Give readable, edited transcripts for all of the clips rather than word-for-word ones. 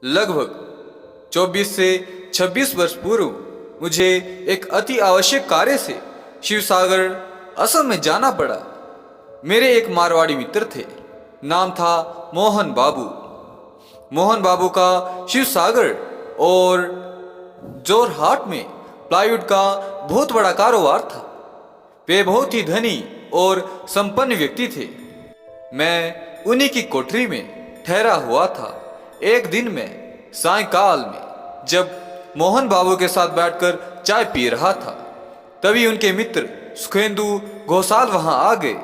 लगभग 24 से 26 वर्ष पूर्व मुझे एक अति आवश्यक कार्य से शिवसागर असम में जाना पड़ा। मेरे एक मारवाड़ी मित्र थे, नाम था मोहन बाबू। मोहन बाबू का शिवसागर और जोरहाट में प्लाईवुड का बहुत बड़ा कारोबार था। वे बहुत ही धनी और संपन्न व्यक्ति थे। मैं उन्हीं की कोठरी में ठहरा हुआ था। एक दिन में सायंकाल में जब मोहन बाबू के साथ बैठकर चाय पी रहा था, तभी उनके मित्र सुखेंदु घोसाल वहां आ गए।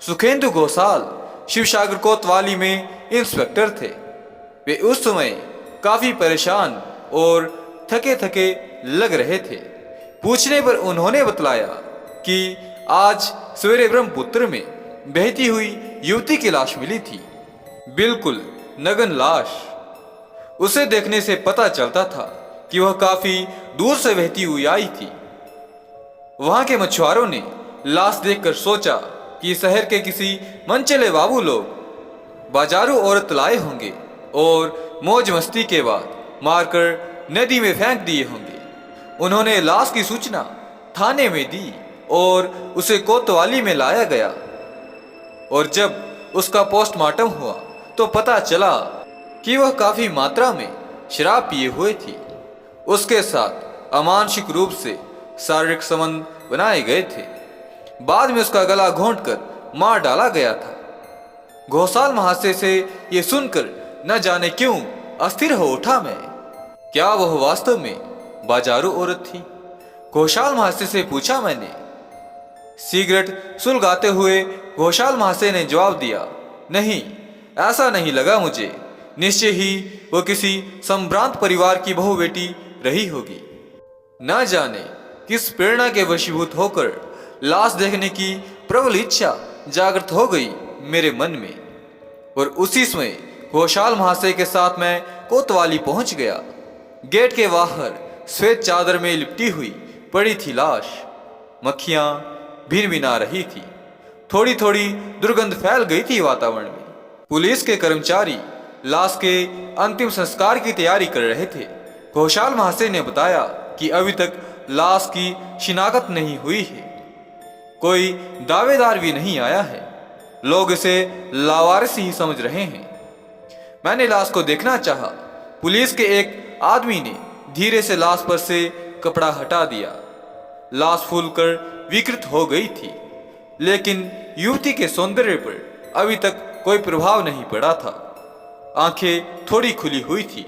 सुखेंदु घोसाल शिवसागर कोतवाली में इंस्पेक्टर थे। वे उस समय काफी परेशान और थके थके लग रहे थे। पूछने पर उन्होंने बतलाया कि आज सवेरे ब्रह्मपुत्र में बहती हुई युवती की लाश मिली थी। बिल्कुल नग्न लाश। उसे देखने से पता चलता था कि वह काफी दूर से बहती हुई आई थी। वहां के मछुआरों ने लाश देखकर सोचा कि शहर के किसी मनचले बाबू लोग बाजारू औरत लाए होंगे और मौज मस्ती के बाद मारकर नदी में फेंक दिए होंगे। उन्होंने लाश की सूचना थाने में दी और उसे कोतवाली में लाया गया। और जब उसका पोस्टमार्टम हुआ तो पता चला कि वह काफी मात्रा में शराब पिए हुए थी। उसके साथ अमानसिक रूप से शारीरिक संबंध बनाए गए थे। बाद में उसका गला घोंटकर मार डाला गया था। घोसाल महाशय से ये सुनकर न जाने क्यों अस्थिर हो उठा मैं। क्या वह वास्तव में बाजारू औरत थी? घोसाल महाशय से पूछा मैंने। सिगरेट सुलगाते हुए घोसाल महाशय ने जवाब दिया, नहीं, ऐसा नहीं लगा मुझे। निश्चय ही वो किसी संभ्रांत परिवार की बहू बेटी रही होगी। न जाने किस प्रेरणा के वशीभूत होकर लाश देखने की प्रबल इच्छा जागृत हो गई मेरे मन में। और उसी समय घोसाल महाशय के साथ मैं कोतवाली पहुंच गया। गेट के बाहर श्वेत चादर में लिपटी हुई पड़ी थी लाश। मक्खियां भिनभिना रही थी। थोड़ी थोड़ी दुर्गंध फैल गई थी वातावरण में। पुलिस के कर्मचारी लाश के अंतिम संस्कार की तैयारी कर रहे थे। घोसाल महाशय ने बताया कि अभी तक लाश की शिनाख्त नहीं हुई है। कोई दावेदार भी नहीं आया है। लोग इसे लावारिस ही समझ रहे हैं। मैंने लाश को देखना चाहा। पुलिस के एक आदमी ने धीरे से लाश पर से कपड़ा हटा दिया। लाश फूलकर विकृत हो गई थी, लेकिन युवती के सौंदर्य पर अभी तक कोई प्रभाव नहीं पड़ा था। आंखें थोड़ी खुली हुई थी।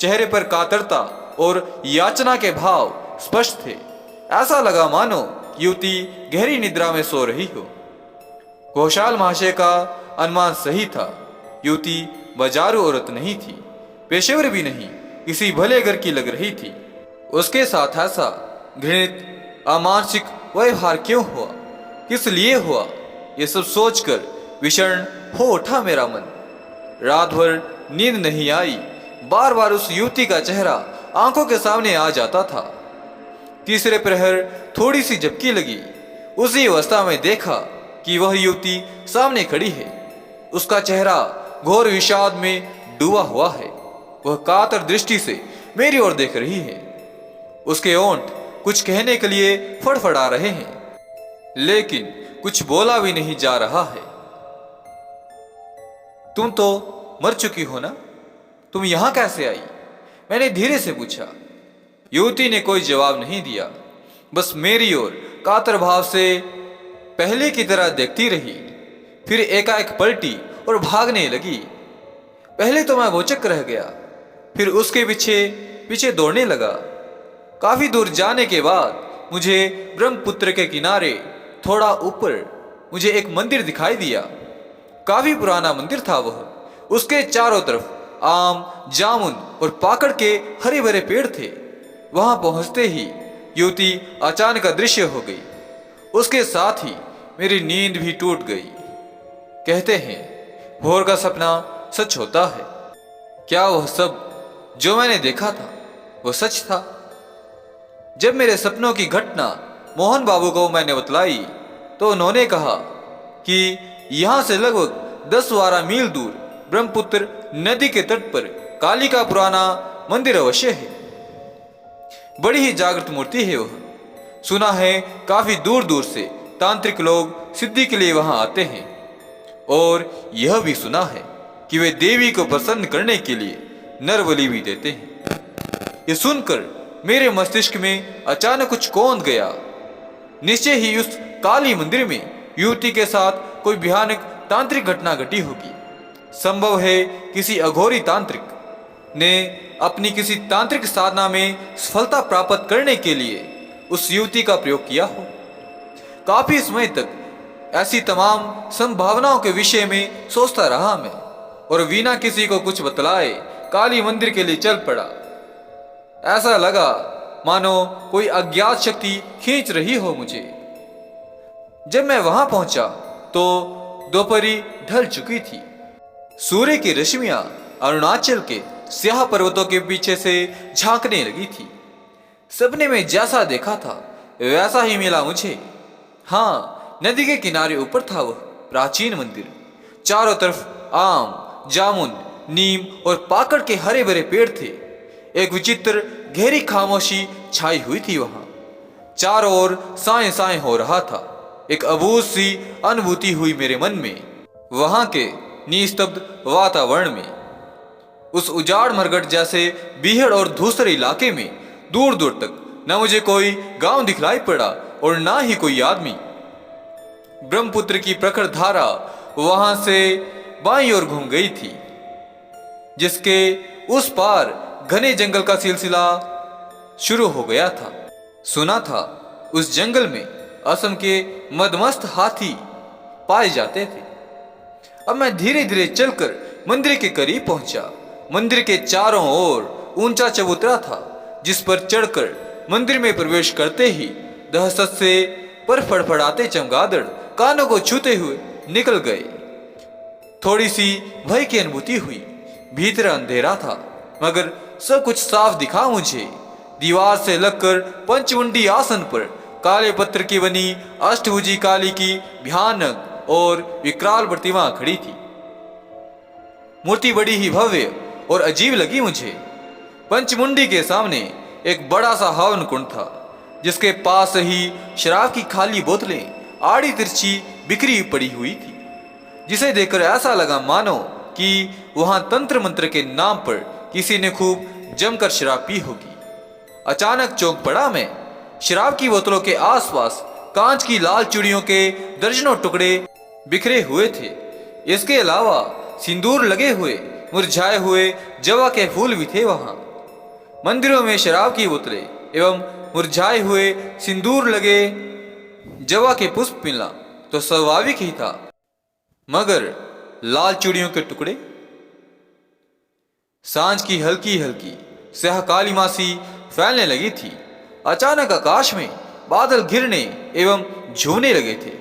चेहरे पर कातरता और याचना के भाव स्पष्ट थे। ऐसा लगा मानो युवती गहरी निद्रा में सो रही हो। घोसाल महाशय का अनुमान सही था। युवती बाजारू औरत नहीं थी, पेशेवर भी नहीं, किसी भले घर की लग रही थी। उसके साथ ऐसा घृणित अमानसिक व्यवहार क्यों हुआ, किस लिए हुआ, ये सब सोचकर विषण हो उठा मेरा मन। रात भर नींद नहीं आई। बार बार उस युवती का चेहरा आंखों के सामने आ जाता था। तीसरे प्रहर थोड़ी सी झपकी लगी। उसी अवस्था में देखा कि वह युवती सामने खड़ी है। उसका चेहरा घोर विषाद में डूबा हुआ है। वह कातर दृष्टि से मेरी ओर देख रही है। उसके ओंठ कुछ कहने के लिए फड़फड़ा रहे हैं, लेकिन कुछ बोला भी नहीं जा रहा है। तुम तो मर चुकी हो ना? तुम यहां कैसे आई? मैंने धीरे से पूछा। युवती ने कोई जवाब नहीं दिया, बस मेरी ओर कातर भाव से पहले की तरह देखती रही। फिर एकाएक पलटी और भागने लगी। पहले तो मैं भौचक्क रह गया, फिर उसके पीछे पीछे दौड़ने लगा। काफी दूर जाने के बाद मुझे ब्रह्मपुत्र के किनारे थोड़ा ऊपर मुझे एक मंदिर दिखाई दिया। काफी पुराना मंदिर था वह। उसके चारों तरफ आम, जामुन और पाकड़ के हरे भरे पेड़ थे। वहां पहुंचते ही युवती अचानक अदृश्य हो गई। उसके साथ ही मेरी नींद भी टूट गई। कहते हैं भोर का सपना सच होता है। क्या वह सब जो मैंने देखा था वह सच था? जब मेरे सपनों की घटना मोहन बाबू को मैंने बतलाई तो उन्होंने कहा कि यहाँ से लगभग 10-12 मील दूर ब्रह्मपुत्र नदी के तट पर काली का पुराना मंदिर अवश्य है। बड़ी ही जागृत मूर्ति है वह। सुना है काफी दूर दूर से तांत्रिक लोग सिद्धि के लिए वहां आते हैं, और यह भी सुना है कि वे देवी को प्रसन्न करने के लिए नर बलि भी देते हैं। ये सुनकर मेरे मस्तिष्क में अचानक कुछ कौंध गया। निश्चय ही उस काली मंदिर में युवती के साथ कोई भयानक तांत्रिक घटना घटी होगी। संभव है किसी अघोरी तांत्रिक ने अपनी किसी तांत्रिक साधना में सफलता प्राप्त करने के लिए उस युवती का प्रयोग किया हो। काफी समय तक ऐसी तमाम संभावनाओं के विषय में सोचता रहा मैं, और बिना किसी को कुछ बतलाए काली मंदिर के लिए चल पड़ा। ऐसा लगा मानो कोई अज्ञात शक्ति खींच रही हो मुझे। जब मैं वहां पहुंचा तो दोपहरी ढल चुकी थी। सूर्य की रश्मियां अरुणाचल के स्याह पर्वतों के पीछे से झांकने लगी थी। सपने में जैसा देखा था वैसा ही मिला मुझे। हाँ, नदी के किनारे ऊपर था वह प्राचीन मंदिर। चारों तरफ आम, जामुन, नीम और पाकड़ के हरे भरे पेड़ थे। एक विचित्र गहरी खामोशी छाई हुई थी वहां। चारों ओर साए साए हो रहा था। एक अबूझ सी अनुभूति हुई मेरे मन में, वहां के निस्तब्ध वातावरण में। उस उजाड़ मरगट जैसे बीहड़ और धूसरे इलाके में दूर दूर तक न मुझे कोई गांव दिखलाई पड़ा और ना ही कोई आदमी। ब्रह्मपुत्र की प्रखर धारा वहां से बाईं ओर घूम गई थी, जिसके उस पार घने जंगल का सिलसिला शुरू हो गया था। सुना था उस जंगल में असम के मदमस्त हाथी पाए जाते थे। अब मैं धीरे धीरे चलकर मंदिर के करीब पहुंचा। मंदिर के चारों ओर ऊंचा चबूतरा था, जिस पर चढ़कर मंदिर में प्रवेश करते ही दहशत से पर फड़फड़ाते चमगादड़ कानों को छूते हुए निकल गए। थोड़ी सी भय की अनुभूति हुई। भीतर अंधेरा था, मगर सब कुछ साफ दिखा मुझे। दीवार से लगकर पंचमुंडी आसन पर काले पत्थर की बनी अष्टभुजी काली की भयानक और विकराल प्रतिमा खड़ी थी। मूर्ति बड़ी ही भव्य और अजीब लगी मुझे। पंचमुंडी के सामने एक बड़ा सा हवन कुंड था, जिसके पास ही शराब की खाली बोतलें आड़ी तिरछी बिखरी पड़ी हुई थी, जिसे देखकर ऐसा लगा मानो कि वहां तंत्र मंत्र के नाम पर किसी ने खूब जमकर शराब पी होगी। अचानक चौंक पड़ा मैं। शराब की बोतलों के आसपास कांच की लाल चूड़ियों के दर्जनों टुकड़े बिखरे हुए थे। इसके अलावा सिंदूर लगे हुए मुरझाए हुए जवा के फूल भी थे वहां। मंदिरों में शराब की बोतलें एवं मुरझाए हुए सिंदूर लगे जवा के पुष्प मिलना तो स्वाभाविक ही था, मगर लाल चूड़ियों के टुकड़े? सांझ की हल्की हल्की स्याह काली मासी फैलने लगी थी। अचानक आकाश में बादल घिरने एवं झूमने लगे थे।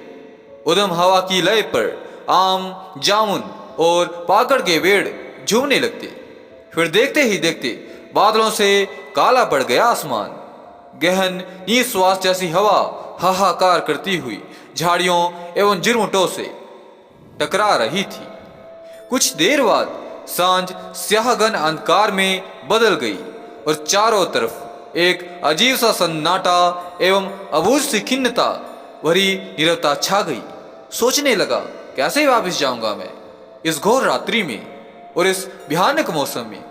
उदम हवा की लय पर आम, जामुन और पाकड़ के पेड़ झूमने लगते। फिर देखते ही देखते बादलों से काला पड़ गया आसमान। गहन निश्वास जैसी हवा हाहाकार करती हुई झाड़ियों एवं झुरमुटों से टकरा रही थी। कुछ देर बाद सांझ स्याहघन अंधकार में बदल गई और चारों तरफ एक अजीब सा सन्नाटा एवं अबूझ सी खिन्नता भरी नीरवता छा गई। सोचने लगा, कैसे वापस जाऊंगा मैं इस घोर रात्रि में और इस भयानक मौसम में।